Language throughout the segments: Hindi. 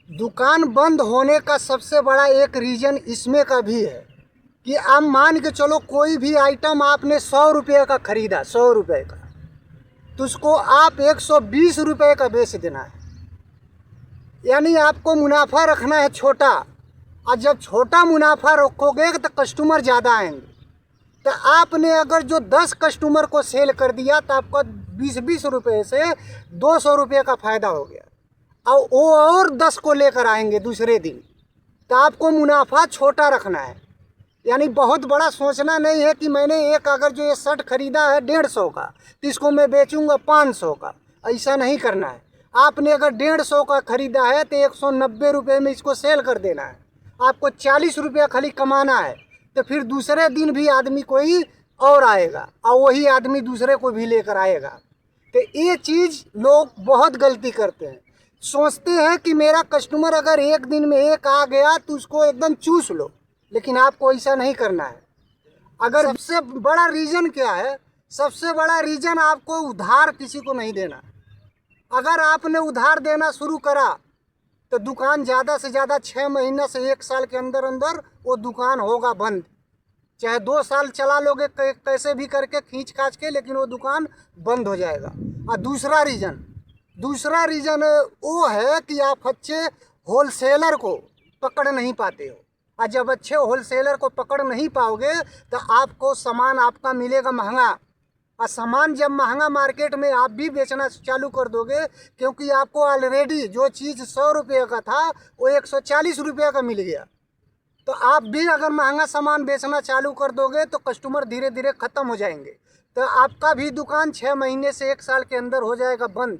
दुकान बंद होने का सबसे बड़ा एक रीज़न इसमें का भी है कि आप मान के चलो कोई भी आइटम आपने 100 रुपये का ख़रीदा, 100 रुपये का, तो उसको आप 120 रुपये का बेच देना है। यानी आपको मुनाफा रखना है छोटा, और जब छोटा मुनाफा रखोगे तो कस्टमर ज़्यादा आएंगे। तो आपने अगर जो 10 कस्टमर को सेल कर दिया तो आपका 20-20 रुपये से 200 रुपये का फ़ायदा हो गया, और वो और 10 को लेकर आएंगे दूसरे दिन। तो आपको मुनाफा छोटा रखना है, यानी बहुत बड़ा सोचना नहीं है कि मैंने एक अगर जो ये शर्ट ख़रीदा है 150 का तो इसको मैं बेचूंगा 500 का, ऐसा नहीं करना है। आपने अगर 150 का ख़रीदा है तो 190 रुपये में इसको सेल कर देना है। आपको 40 रुपया खाली कमाना है, तो फिर दूसरे दिन भी आदमी कोई और आएगा और वही आदमी दूसरे को भी लेकर आएगा। तो ये चीज़ लोग बहुत गलती करते हैं, सोचते हैं कि मेरा कस्टमर अगर एक दिन में एक आ गया तो उसको एकदम चूस लो, लेकिन आपको ऐसा नहीं करना है। अगर सबसे बड़ा रीज़न क्या है? सबसे बड़ा रीज़न आपको उधार किसी को नहीं देना। अगर आपने उधार देना शुरू करा तो दुकान ज़्यादा से ज़्यादा 6 महीना से 1 साल के अंदर अंदर वो दुकान होगा बंद। चाहे 2 साल चला लोगे कैसे भी करके खींच खाच के, लेकिन वो दुकान बंद हो जाएगा। और दूसरा रीज़न वो है कि आप अच्छे होलसेलर को पकड़ नहीं पाते हो, और जब अच्छे होलसेलर को पकड़ नहीं पाओगे तो आपको सामान आपका मिलेगा महंगा, और सामान जब महंगा मार्केट में आप भी बेचना चालू कर दोगे, क्योंकि आपको ऑलरेडी जो चीज़ 100 रुपये का था वो 140 रुपये का मिल गया। तो आप भी अगर महंगा सामान बेचना चालू कर दोगे तो कस्टमर धीरे धीरे ख़त्म हो जाएंगे, तो आपका भी दुकान 6 महीने से 1 साल के अंदर हो जाएगा बंद।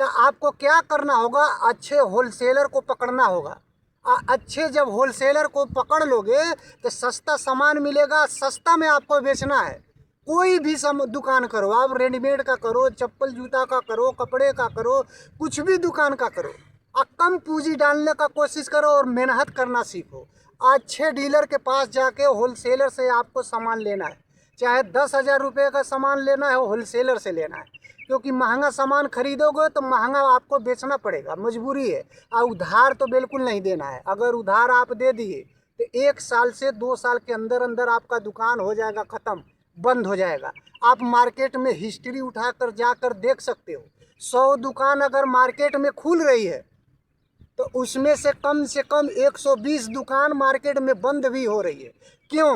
तो आपको क्या करना होगा? अच्छे होलसेलर को पकड़ना होगा। अच्छे जब होलसेलर को पकड़ लोगे तो सस्ता सामान मिलेगा, सस्ता में आपको बेचना है। कोई भी दुकान करो, आप रेडीमेड का करो, चप्पल जूता का करो, कपड़े का करो, कुछ भी दुकान का करो, और कम पूंजी डालने का कोशिश करो और मेहनत करना सीखो। अच्छे डीलर के पास जाके होलसेलर से आपको सामान लेना है, चाहे 10,000 रुपये का सामान लेना है होलसेलर से लेना है, क्योंकि महंगा सामान खरीदोगे तो महंगा आपको बेचना पड़ेगा, मजबूरी है। और उधार तो बिल्कुल नहीं देना है। अगर उधार आप दे दिए तो 1 साल से 2 साल के अंदर अंदर आपका दुकान हो जाएगा ख़त्म, बंद हो जाएगा। आप मार्केट में हिस्ट्री उठाकर जाकर देख सकते हो, 100 दुकान अगर मार्केट में खुल रही है तो उसमें से कम 120 दुकान मार्केट में बंद भी हो रही है। क्यों?